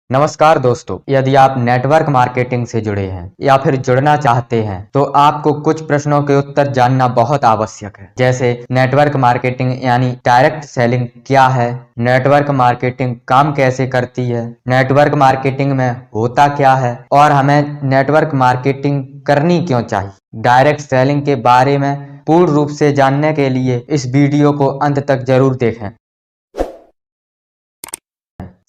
नमस्कार दोस्तों, यदि आप नेटवर्क मार्केटिंग से जुड़े हैं या फिर जुड़ना चाहते हैं तो आपको कुछ प्रश्नों के उत्तर जानना बहुत आवश्यक है। जैसे नेटवर्क मार्केटिंग यानी डायरेक्ट सेलिंग क्या है, नेटवर्क मार्केटिंग काम कैसे करती है, नेटवर्क मार्केटिंग में होता क्या है और हमें नेटवर्क मार्केटिंग करनी क्यों चाहिए। डायरेक्ट सेलिंग के बारे में पूर्ण रूप से जानने के लिए इस वीडियो को अंत तक जरूर देखें।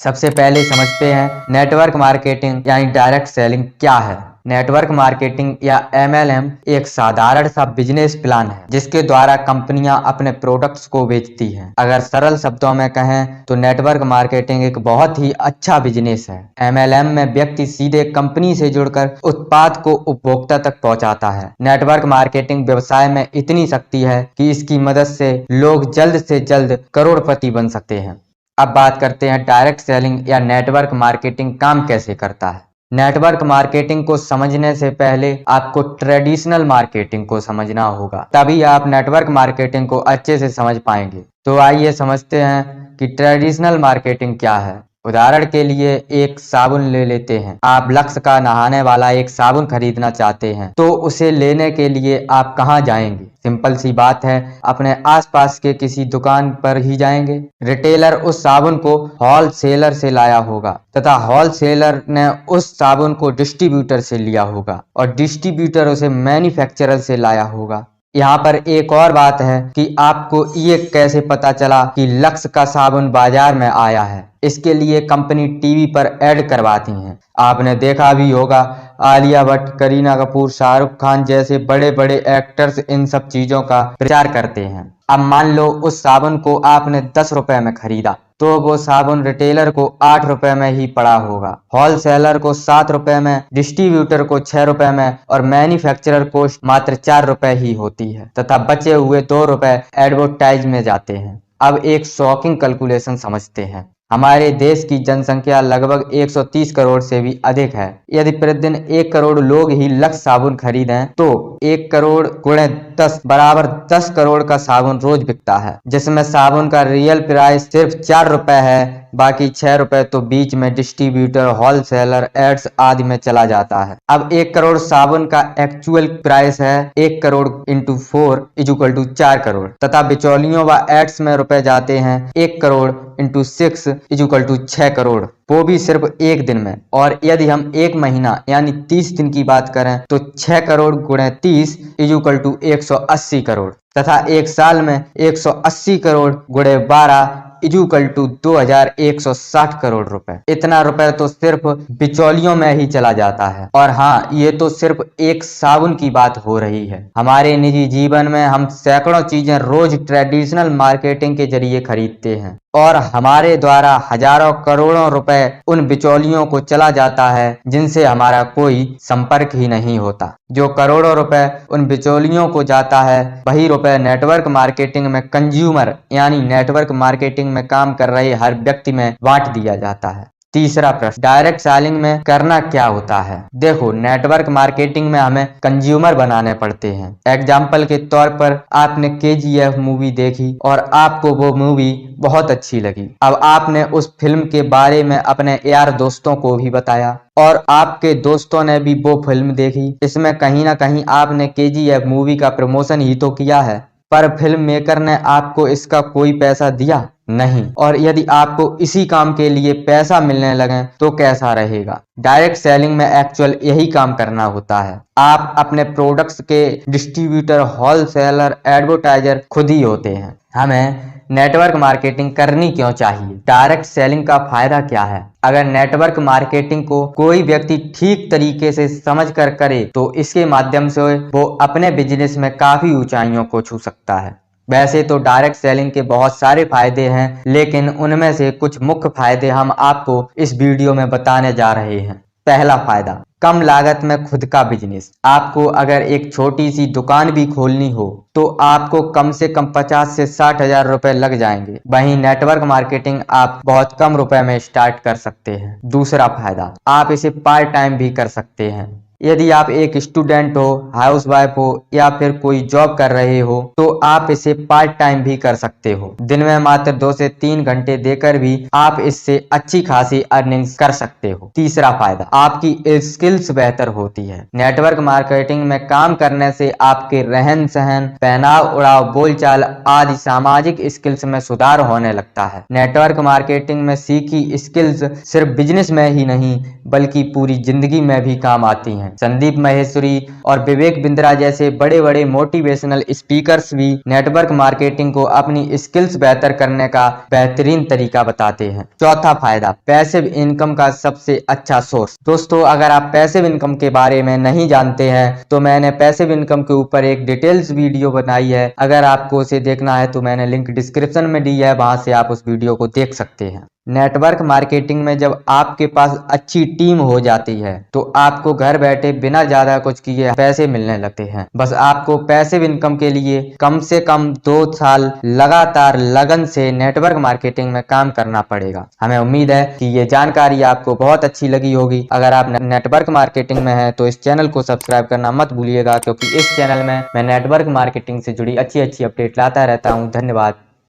सबसे पहले समझते हैं नेटवर्क मार्केटिंग यानी डायरेक्ट सेलिंग क्या है। नेटवर्क मार्केटिंग या MLM एक साधारण सा बिजनेस प्लान है जिसके द्वारा कंपनियां अपने प्रोडक्ट्स को बेचती हैं। अगर सरल शब्दों में कहें तो नेटवर्क मार्केटिंग एक बहुत ही अच्छा बिजनेस है। MLM में व्यक्ति सीधे कंपनी से जुड़कर उत्पाद को उपभोक्ता तक पहुंचाता है। नेटवर्क मार्केटिंग व्यवसाय में इतनी शक्ति है कि इसकी मदद से लोग जल्द से जल्द करोड़पति बन सकते हैं। अब बात करते हैं डायरेक्ट सेलिंग या नेटवर्क मार्केटिंग काम कैसे करता है। नेटवर्क मार्केटिंग को समझने से पहले आपको ट्रेडिशनल मार्केटिंग को समझना होगा, तभी आप नेटवर्क मार्केटिंग को अच्छे से समझ पाएंगे। तो आइए समझते हैं कि ट्रेडिशनल मार्केटिंग क्या है। उदाहरण के लिए एक साबुन ले लेते हैं। आप लक्स का नहाने वाला एक साबुन खरीदना चाहते हैं तो उसे लेने के लिए आप कहाँ जाएंगे? सिंपल सी बात है, अपने आसपास के किसी दुकान पर ही जाएंगे। रिटेलर उस साबुन को होलसेलर से लाया होगा तथा होलसेलर ने उस साबुन को डिस्ट्रीब्यूटर से लिया होगा और डिस्ट्रीब्यूटर उसे मैन्युफैक्चरर से लाया होगा। यहाँ पर एक और बात है कि आपको ये कैसे पता चला कि लक्स का साबुन बाजार में आया है। इसके लिए कंपनी टीवी पर ऐड करवाती हैं। आपने देखा भी होगा, आलिया भट्ट, करीना कपूर, शाहरुख खान जैसे बड़े बड़े एक्टर्स इन सब चीजों का प्रचार करते हैं। अब मान लो उस साबुन को आपने 10 रुपए में खरीदा तो वो साबुन रिटेलर को 8 रुपए में ही पड़ा होगा, होलसेलर को 7 रुपए में, डिस्ट्रीब्यूटर को 6 रुपए में और मैन्युफैक्चरर को मात्र 4 रुपए ही होती है तथा बचे हुए 2 रुपए एडवर्टाइज में जाते हैं। अब एक शॉकिंग कैलकुलेशन समझते हैं। हमारे देश की जनसंख्या लगभग 130 करोड़ से भी अधिक है। यदि प्रतिदिन 1 करोड़ लोग ही लक्स साबुन खरीदें तो 1 करोड़ गुणे 10 बराबर 10 करोड़ का साबुन रोज बिकता है, जिसमें साबुन का रियल प्राइस सिर्फ 4 रुपए है, बाकी 6 रुपए तो बीच में डिस्ट्रीब्यूटर, होलसेलर, एड्स आदि में चला जाता है। अब 1 करोड़ साबुन का एक्चुअल प्राइस है 1 crore into 4 equal to 4 crore तथा बिचौलियों व एड्स में रुपए जाते हैं 1 crore into 6 equal to 6 crore, वो भी सिर्फ एक दिन में। और यदि हम एक महीना यानी 30 दिन की बात करें तो 6 करोड़ गुणे 30 इक्वल टू 180 करोड़ तथा एक साल में 180 करोड़ गुणे 12 इक्वल टू 2160 करोड़ रुपए। इतना रुपए तो सिर्फ बिचौलियों में ही चला जाता है। और हाँ, ये तो सिर्फ एक साबुन की बात हो रही है। हमारे निजी जीवन में हम सैकड़ों चीजें रोज ट्रेडिशनल मार्केटिंग के जरिए खरीदते हैं और हमारे द्वारा हजारों करोड़ों रुपए उन बिचौलियों को चला जाता है जिनसे हमारा कोई संपर्क ही नहीं होता। जो करोड़ों रुपए उन बिचौलियों को जाता है वही रुपए नेटवर्क मार्केटिंग में कंज्यूमर यानी नेटवर्क मार्केटिंग में काम कर रहे हर व्यक्ति में बांट दिया जाता है। तीसरा प्रश्न, डायरेक्ट सेलिंग में करना क्या होता है। देखो, नेटवर्क मार्केटिंग में हमें कंज्यूमर बनाने पड़ते हैं। एग्जाम्पल के तौर पर आपने KGF मूवी देखी और आपको वो मूवी बहुत अच्छी लगी। अब आपने उस फिल्म के बारे में अपने यार दोस्तों को भी बताया और आपके दोस्तों ने भी वो फिल्म देखी। इसमें कहीं ना कहीं आपने KGF मूवी का प्रमोशन ही तो किया है, पर फिल्म मेकर ने आपको इसका कोई पैसा दिया नहीं। और यदि आपको इसी काम के लिए पैसा मिलने लगे तो कैसा रहेगा। डायरेक्ट सेलिंग में एक्चुअल यही काम करना होता है। आप अपने प्रोडक्ट्स के डिस्ट्रीब्यूटर, होलसेलर, एडवर्टाइजर खुद ही होते हैं। हमें नेटवर्क मार्केटिंग करनी क्यों चाहिए? डायरेक्ट सेलिंग का फायदा क्या है? अगर नेटवर्क मार्केटिंग को कोई व्यक्ति ठीक तरीके से समझ कर करे तो इसके माध्यम से वो अपने बिजनेस में काफी ऊंचाइयों को छू सकता है। वैसे तो डायरेक्ट सेलिंग के बहुत सारे फायदे हैं, लेकिन उनमें से कुछ मुख्य फायदे हम आपको इस वीडियो में बताने जा रहे हैं। पहला फायदा, कम लागत में खुद का बिजनेस। आपको अगर एक छोटी सी दुकान भी खोलनी हो तो आपको कम से कम 50 से 60 हजार रुपए लग जाएंगे। वहीं नेटवर्क मार्केटिंग आप बहुत कम रुपए में स्टार्ट कर सकते हैं। दूसरा फायदा, आप इसे पार्ट टाइम भी कर सकते हैं। यदि आप एक स्टूडेंट हो, हाउसवाइफ हो या फिर कोई जॉब कर रहे हो तो आप इसे पार्ट टाइम भी कर सकते हो। दिन में मात्र 2 से 3 घंटे देकर भी आप इससे अच्छी खासी अर्निंग्स कर सकते हो। तीसरा फायदा, आपकी स्किल्स बेहतर होती है। नेटवर्क मार्केटिंग में काम करने से आपके रहन सहन, पहनाव ओढ़ाव, बोलचाल आदि सामाजिक स्किल्स में सुधार होने लगता है। नेटवर्क मार्केटिंग में सीखी स्किल्स सिर्फ बिजनेस में ही नहीं बल्कि पूरी जिंदगी में भी काम आती हैं। संदीप माहेश्वरी और विवेक बिंद्रा जैसे बड़े बड़े मोटिवेशनल स्पीकर्स भी नेटवर्क मार्केटिंग को अपनी स्किल्स बेहतर करने का बेहतरीन तरीका बताते हैं। चौथा फायदा, पैसिव इनकम का सबसे अच्छा सोर्स। दोस्तों, अगर आप पैसिव इनकम के बारे में नहीं जानते हैं तो मैंने पैसिव इनकम के ऊपर एक डिटेल्स वीडियो बनाई है। अगर आपको उसे देखना है तो मैंने लिंक डिस्क्रिप्शन में दी है, वहां से आप उस वीडियो को देख सकते हैं। नेटवर्क मार्केटिंग में जब आपके पास अच्छी टीम हो जाती है तो आपको घर बैठे बिना ज्यादा कुछ किए पैसे मिलने लगते हैं। बस आपको पैसिव इनकम के लिए कम से कम 2 साल लगातार लगन से नेटवर्क मार्केटिंग में काम करना पड़ेगा। हमें उम्मीद है कि ये जानकारी आपको बहुत अच्छी लगी होगी। अगर आप नेटवर्क मार्केटिंग में हैं तो इस चैनल को सब्सक्राइब करना मत भूलिएगा, क्योंकि इस चैनल में मैं नेटवर्क मार्केटिंग से जुड़ी अच्छी अच्छी अपडेट लाता रहता हूँ। धन्यवाद।